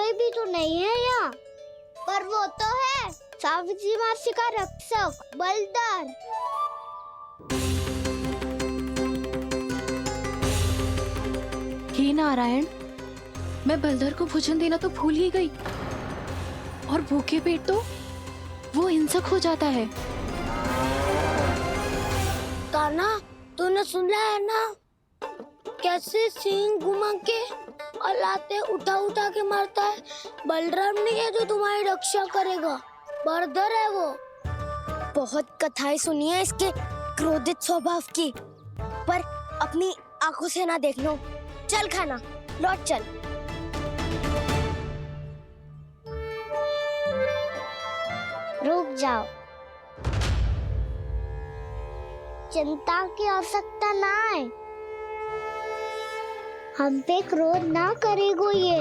कोई भी तो नहीं है यहाँ। पर वो तो है, सावित्री मासी का रक्षक बलदार। हे नारायण, मैं बलधर को भोजन देना तो भूल ही गई, और भूखे पेट तो वो हिंसक हो जाता है। कान्हा, तूने सुना है ना कैसे सींग घुमा के और लाते उठा उठा के मारता है? बलराम नहीं है जो तुम्हारी रक्षा करेगा, बलधर है वो। बहुत कथाएं सुनी है इसके क्रोधित स्वभाव की, पर अपनी आंखों से ना देख लो। चल खाना, लौट चल। रुक जाओ, चिंता की आवश्यकता ना है। हम पे क्रोध ना करेगो ये।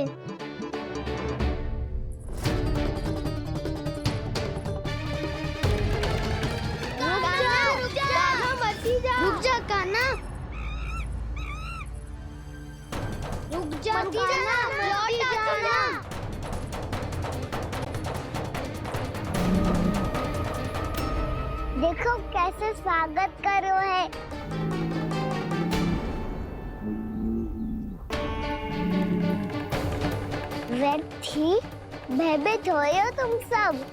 रुक जा कान्हा, रुक जा कान्हा, लौट जाना। देखो कैसे स्वागत करो है। व्यर्थी भयभीत हो तुम सब।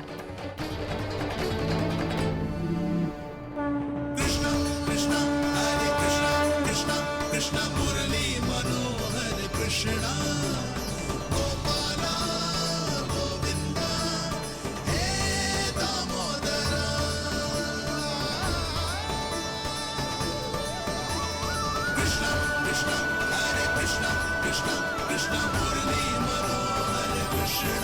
कृष्ण मुरली मनोहर कृष्ण गोपाला गोविंदा हे दामोदरा। कृष्ण कृष्ण हरे कृष्ण कृष्ण कृष्ण मुरली मनोहर कृष्ण।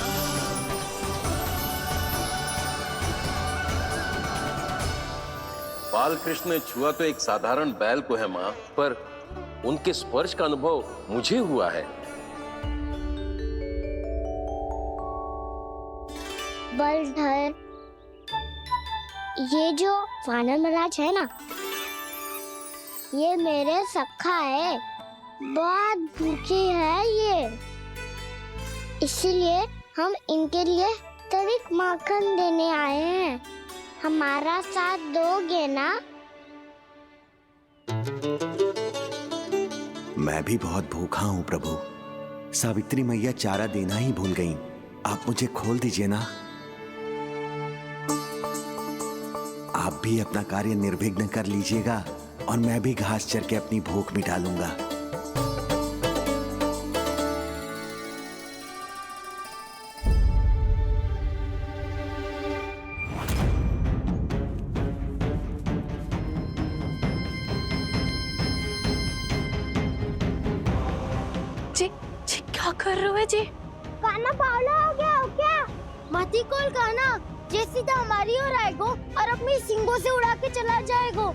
बाल कृष्ण ने छुआ तो एक साधारण बैल को है माँ, पर उनके स्पर्श का अनुभव मुझे हुआ है। बलधर, ये जो वानर महाराज है ना, ये मेरे सखा है, बहुत भूखे हैं ये, इसलिए हम इनके लिए तनिक माखन देने आए हैं। हमारा साथ दोगे ना? मैं भी बहुत भूखा हूँ प्रभु। सावित्री मैया चारा देना ही भूल गईं। आप मुझे खोल दीजिए ना। आप भी अपना कार्य निर्विघ्न कर लीजिएगा और मैं भी घास चर के अपनी भूख मिटा लूंगा। क्या कर रहे हो जी? कान्हा पावला हो गया हो क्या? मती कोल कान्हा, जे सीधा हमारी ओर आएगो और अपनी सींगों से उड़ा के चला जाएगो।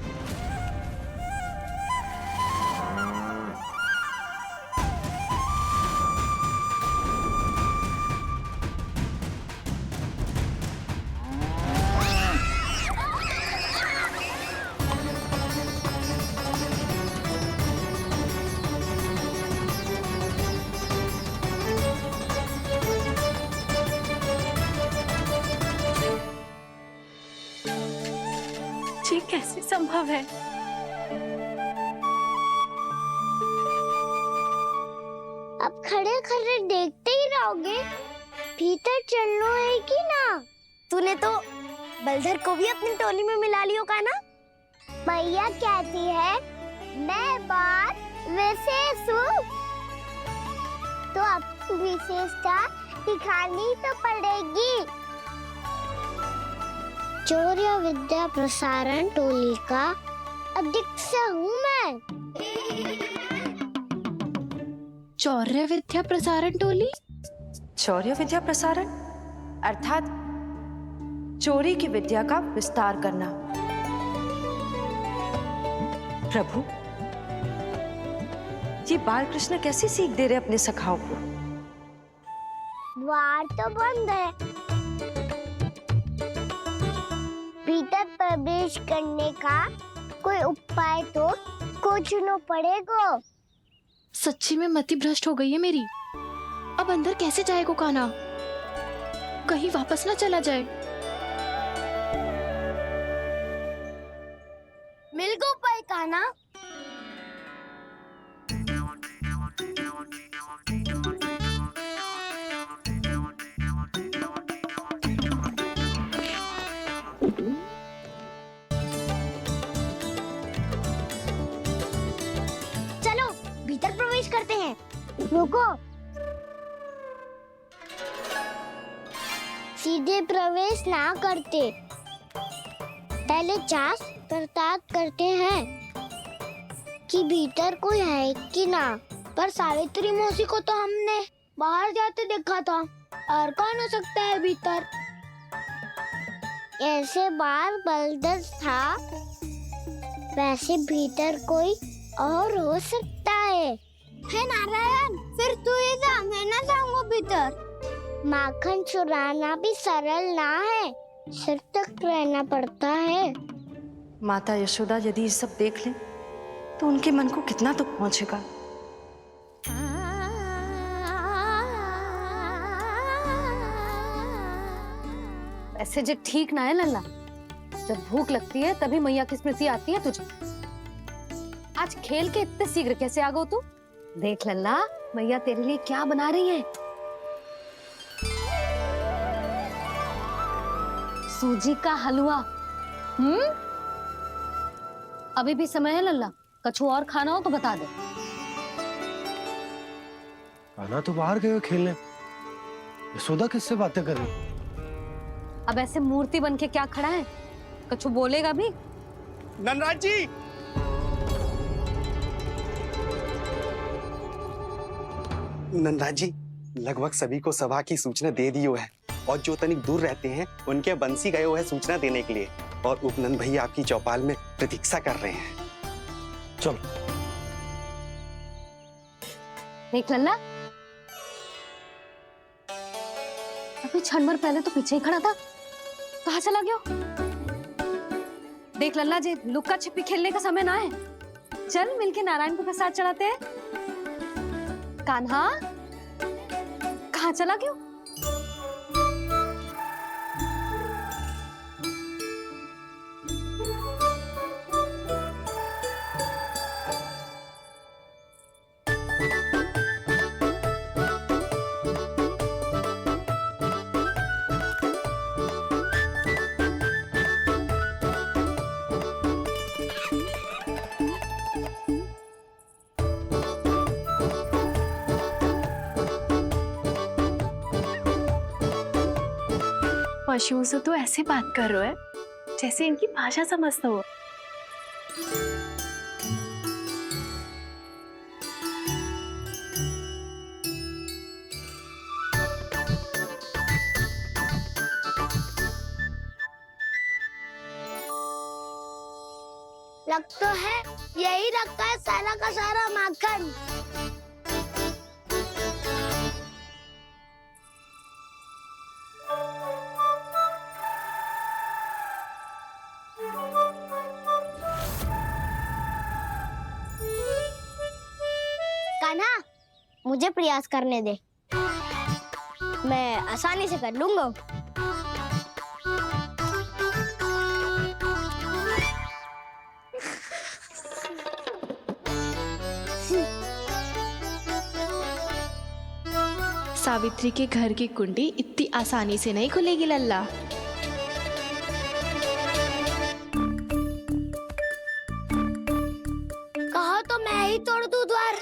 ये कैसे संभव है? अब खड़े खड़े देखते ही रहोगे? भीतर चलना है कि ना? तूने तो बलधर को भी अपनी टोली में मिला लियो कान्हा। भैया कहती है मैं बात विशेष हूँ, तो अपनी विशेषता दिखानी तो पड़ेगी। चौर्य विद्या प्रसारण टोली का अध्यक्ष हूँ मैं। चौर्य विद्या प्रसारण टोली? चौर्य विद्या प्रसारण अर्थात चोरी की विद्या का विस्तार करना। प्रभु, ये बाल कृष्ण कैसी सीख दे रहे अपने सखाओं को? द्वार तो बंद है, भीतर प्रवेश करने का कोई उपाय तो खोजना पड़ेगा। सच्ची में मति भ्रष्ट हो गई है मेरी। अब अंदर कैसे जाएगा कान्हा? कहीं वापस ना चला जाए। मिल गो पाए कान्हा। चलो भीतर प्रवेश करते हैं। रुको, सीधे प्रवेश ना करते, पहले जांच पड़ताल करते हैं कि भीतर कोई है कि ना। पर सावित्री मौसी को तो हमने बाहर जाते देखा था, और कौन हो सकता है भीतर? ऐसे बार बलदर था, वैसे भीतर कोई और हो सकता है नारायण? फिर तू ही जा, मैं ना जाऊंगा भीतर। माखन चुराना भी सरल ना है, सिर तक रहना पड़ता है। माता यशोदा यदि ये सब देख लें तो उनके मन को कितना दुख पहुंचेगा। ऐसे जो ठीक ना है लल्ला, जब भूख लगती है तभी मैया की स्मृति आती है तुझे। आज खेल के इतने शीघ्र कैसे आ गो तू? देख लल्ला, मैया तेरे लिए क्या बना रही है। सूजी का हलवा। अभी भी समय है लल्ला, कछु और खाना हो तो बता दे। कान्हा तो बाहर गए हुए खेलने, यशोदा किससे बातें कर रही? अब ऐसे मूर्ति बन के क्या खड़ा है? कछु बोलेगा भी? ननराज जी, ननराज जी, लगभग सभी को सभा की सूचना दे दी है, और जो तनिक दूर रहते हैं उनके बंसी गए हुए हैं सूचना देने के लिए, और उपनंद भैया आपकी चौपाल में प्रतीक्षा कर रहे हैं। चलो। देख लल्ला, अभी क्षण भर पहले तो पीछे ही खड़ा था, कहाँ चला गया? देख लल्ला जी, लुक्का छिपी खेलने का समय ना है। चल मिलके नारायण को प्रसाद चढ़ाते हैं। कान्हा, कहाँ चला गया? पशुओं से तो ऐसे बात कर रहे हो जैसे इनकी भाषा समझते हो। लग तो है यही रखा है सारा का सारा माखन। कान्हा, मुझे प्रयास करने दे, मैं आसानी से कर लूंगा। सावित्री के घर की कुंडी इतनी आसानी से नहीं खुलेगी लल्ला। कहा तो मैं ही तोड़ दूं द्वार।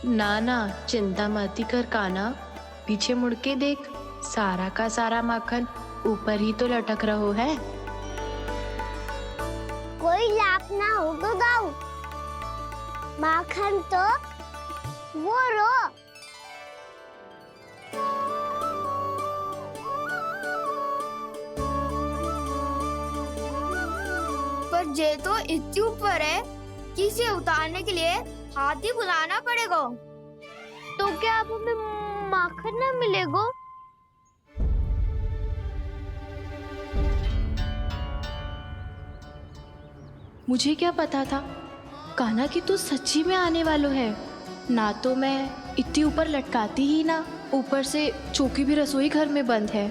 ना ना, चिंता मत कर कान्हा, पीछे मुड़ के देख, सारा का सारा माखन ऊपर ही तो लटक रहो है। कोई लाभ ना हो तो दाऊ, माखन तो वो रो। पर जे तो इतनी ऊपर है कि इसे उतारने के लिए हाथी बुलाना पड़ेगा। तो क्या अब हमें माखन ना मिलेगा? मुझे क्या पता था कान्हा कि तू सच्ची में आने वालो है। ना तो मैं इतनी ऊपर लटकाती ही ना, ऊपर से चौकी भी रसोई घर में बंद है।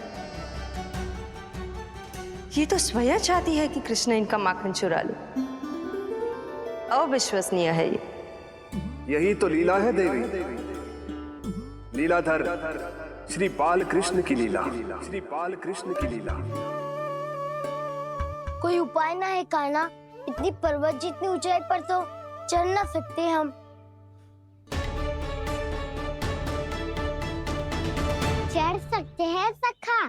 ये तो स्वयं चाहती है कि कृष्ण इनका माखन चुरा ले। अविश्वसनीय है ये। यही तो लीला है देवी, लीलाधर श्री बाल कृष्ण की लीला, श्री बाल कृष्ण की लीला। कोई उपाय ना है कान्हा? इतनी पर्वत जितनी ऊंचाई पर तो चढ़ ना सकते हम। चढ़ सकते हैं सखा,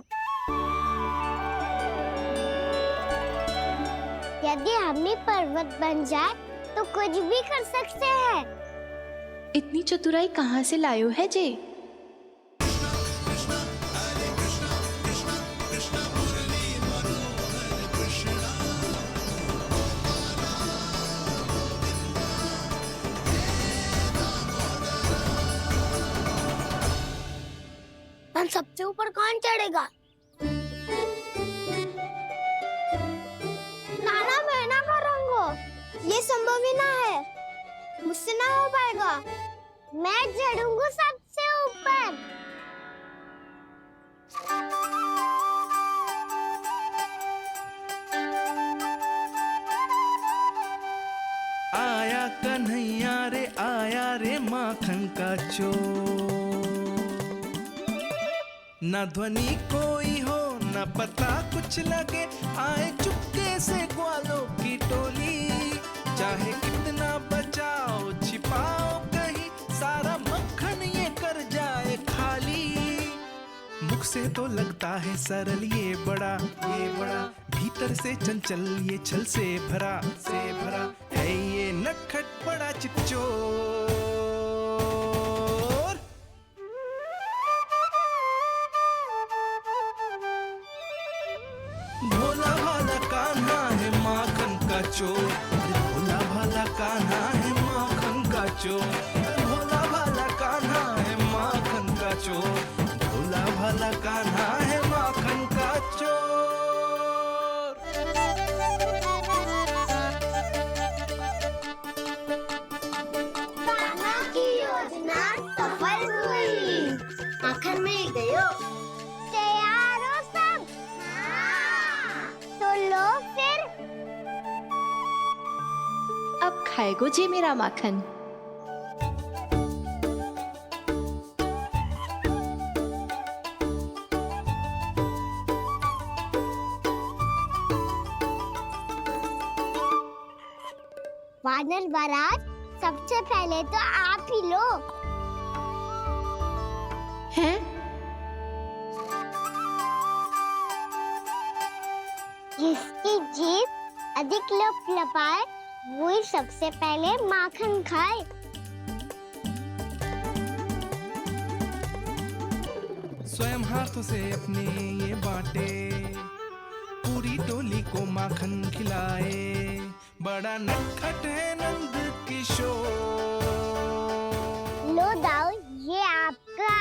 यदि हम भी पर्वत बन जाए तो कुछ भी कर सकते हैं। इतनी चतुराई कहाँ से लायो है जे? हम सबसे ऊपर कौन चढ़ेगा? नाना मैं ना करूँगा, ये संभव ही ना है, मुझसे ना हो पाएगा। मैं चढ़ूंगा सबसे ऊपर। आया कन्हैया रे आया रे माखन का चोर, न ध्वनि कोई हो न पता कुछ लगे, आए चुपके से ग्वालों की टोली। चाहे कितना बचाओ छिपाओ कहीं, सारा मक्खन ये कर जाए खाली। मुख से तो लगता है सरल ये बड़ा भीतर से चंचल ये छल से भरा है ये नटखट बड़ा चिच्चोर। भोला भाला कान्हा है माखन का चोर, भोला भाला कान्हा है माखन का चोर, भोला भाला कान्हा है माखन का चोर, भोला भाला कान्हा है माखन का चोर। कान्हा की योजना सफल हुई, माखन मिल गयो। तैयार हो सब? तो लो फिर। अब खाएगो जे मेरा माखन। वानर बारात, सबसे पहले तो आप ही लो। हैं? जिसकी जीभ अधिक लपलपाए वही सबसे पहले माखन खाए। स्वयं हाथों से अपने ये बांटे, पूरी टोली को माखन खिलाए, बड़ा नटखट है नंद किशोर। लो दाऊ, ये आपका।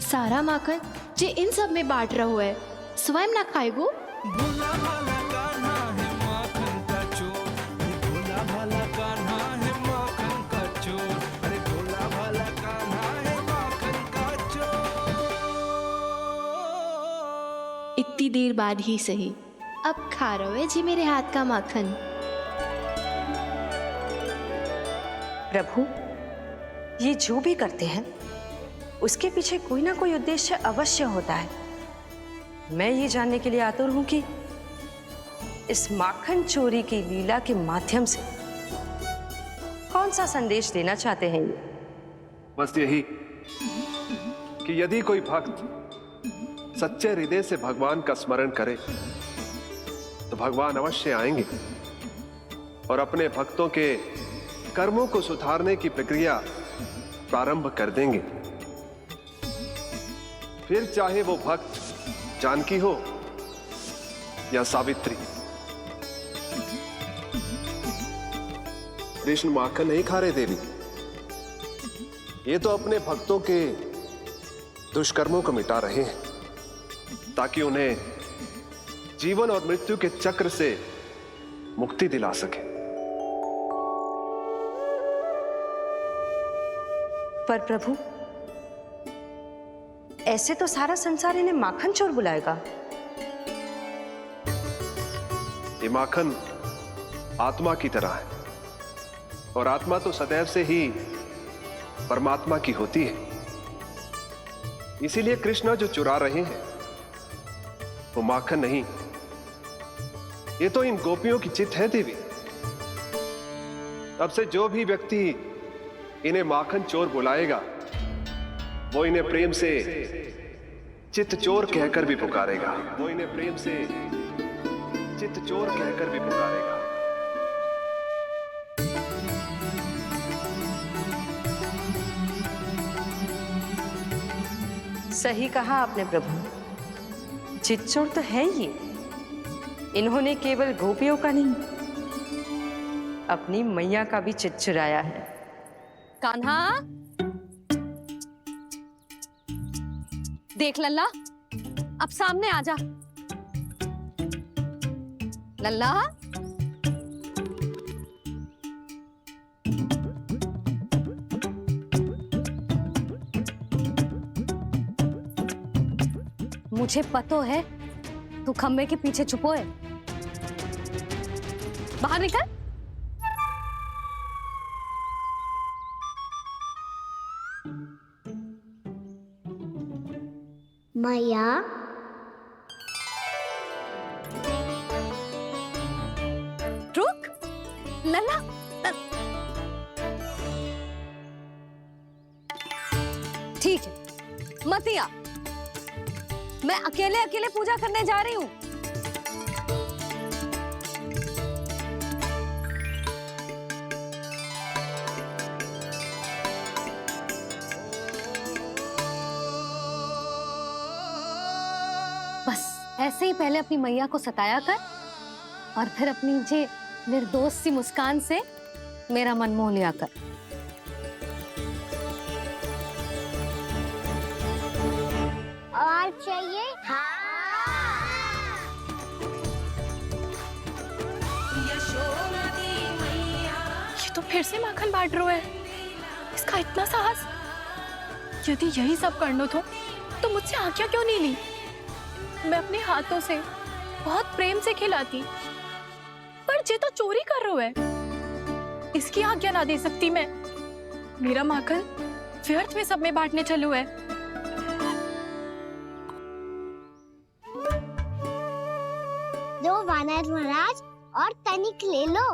सारा माखन जे इन सब में बांट रहो है, स्वयं ना खाएगो। भोला भाला कान्हा है माखन का चोर, भोला भाला कान्हा है माखन का चोर, अरे भोला भाला कान्हा है माखन का चोर। इतनी देर बाद ही सही, अब खा रहे है जी मेरे हाथ का माखन। प्रभु, ये जो भी करते हैं उसके पीछे कोई ना कोई उद्देश्य अवश्य होता है। मैं ये जानने के लिए आतुर हूं कि इस माखन चोरी की लीला के माध्यम से कौन सा संदेश देना चाहते हैं ये। बस यही कि यदि कोई भक्त सच्चे हृदय से भगवान का स्मरण करे तो भगवान अवश्य आएंगे और अपने भक्तों के कर्मों को सुधारने की प्रक्रिया प्रारंभ कर देंगे। फिर चाहे वो भक्त जानकी हो या सावित्री। कृष्ण माखन नहीं खा रहे देवी, ये तो अपने भक्तों के दुष्कर्मों को मिटा रहे हैं ताकि उन्हें जीवन और मृत्यु के चक्र से मुक्ति दिला सके। पर प्रभु, ऐसे तो सारा संसार इन्हें माखन चोर बुलाएगा। ये माखन आत्मा की तरह है, और आत्मा तो सदैव से ही परमात्मा की होती है। इसीलिए कृष्ण जो चुरा रहे हैं वो माखन नहीं, ये तो इन गोपियों की चित्त है देवी। तब से जो भी व्यक्ति इन्हें माखन चोर बुलाएगा वो इन्हें प्रेम से चित्त चोर कहकर भी पुकारेगा। वो इन्हें प्रेम से चित्त चोर कहकर भी पुकारेगा। सही कहा आपने प्रभु, चित्त चोर तो है ये। इन्होंने केवल गोपियों का नहीं, अपनी मैया का भी चित्त चुराया है। कान्हा, देख लल्ला, अब सामने आ जा। लल्ला, मुझे पतो है तू खम्बे के पीछे छुपो है। बाहर निकल। मैया, रुक लल्ला, ठीक है मत आ, मैं अकेले अकेले पूजा करने जा रही हूँ। बस ऐसे ही पहले अपनी मैया को सताया कर और फिर अपनी जे निर्दोष सी मुस्कान से मेरा मन मोह लिया कर। और चाहिए? हाँ। ये तो फिर से माखन बांट रहा है। इसका इतना साहस। यदि यही सब करना तो मुझसे आज्ञा क्यों नहीं ली? मैं अपने हाथों से बहुत प्रेम से खिलाती, पर ये तो चोरी कर रहा है। इसकी आज्ञा ना दे सकती मैं। मेरा माखन व्यर्थ में सब में बांटने चलू है। दो वानर महाराज और तनिक ले लो।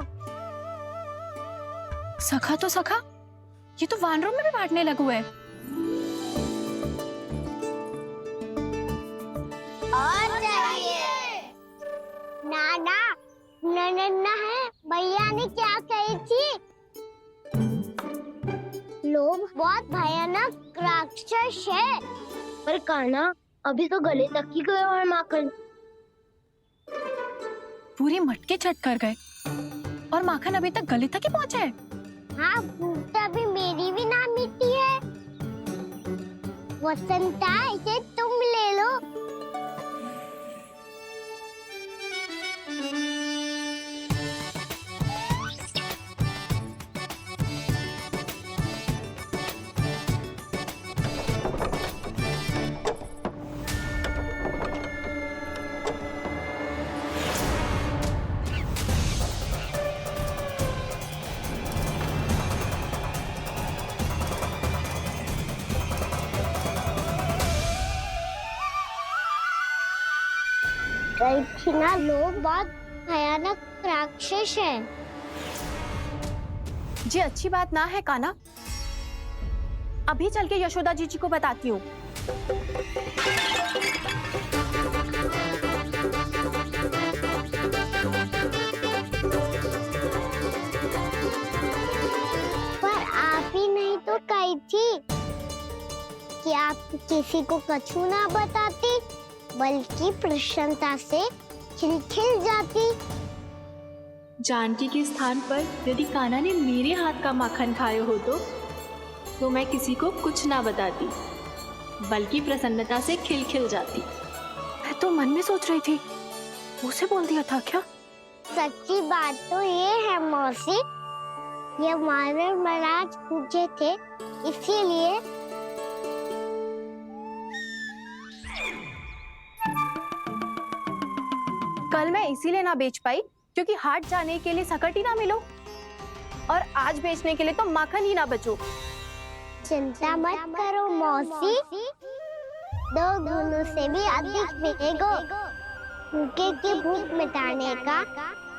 सखा तो सखा, ये तो वानरों में भी बांटने लगू है। और चाहिए? नाना, नन्ना है, भैया ने क्या कही थी? लोभ बहुत भयानक राक्षस है। पर कान्हा, अभी तो गले तक ही गया है माखन। पूरी मटके चट कर गए और माखन अभी तक गले तक ही पहुंचा है। हाँ, भूख तभी मेरी भी ना मिटी है। वसंता, इसे तुम ले लो। ना, लोग बहुत भयानक राक्षस हैं। जी अच्छी बात ना है कान्हा। अभी चल के यशोदा जी को बताती हूँ। पर आप ही नहीं तो कही थी कि आप किसी को कछु ना बताती, बल्कि प्रसन्नता से खिलखिल जाती। जानकी के स्थान पर यदि कान्हा ने मेरे हाथ का माखन खाया हो तो मैं किसी को कुछ ना बताती, बल्कि प्रसन्नता से खिलखिल जाती। मैं तो मन में सोच रही थी, उसे बोल दिया था क्या? सच्ची बात तो ये है मौसी ये मानव महाराज पूछे थे, इसीलिए। कल मैं इसीलिए ना बेच पाई क्योंकि हाट जाने के लिए सकट ही ना मिलो, और आज बेचने के लिए तो माखन ही ना बचो। चिंता मत करो मौसी, 2 गुनों से भी अधिक मिलेगा। भूखे की भूख मिटाने का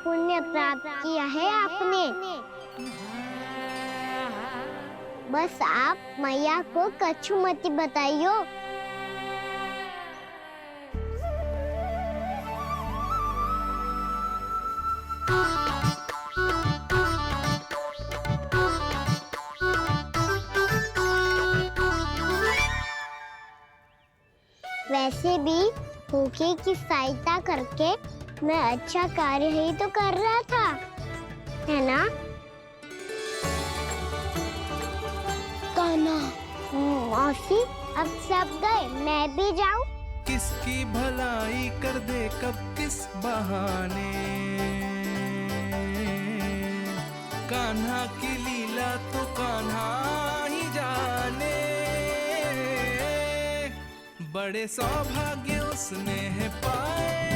पुण्य प्राप्त किया है आपने। बस आप मैया को कछु मत बताइयो। वैसे भी भूखे की सहायता करके मैं अच्छा कार्य ही तो कर रहा था, है ना? कान्हा, मौसी अब सब गए, मैं भी जाऊं? किसकी भलाई कर दे कब किस बहाने, कान्हा की लीला तो कान्हा ही जाने। बड़े सौभाग्य उसने है पाए,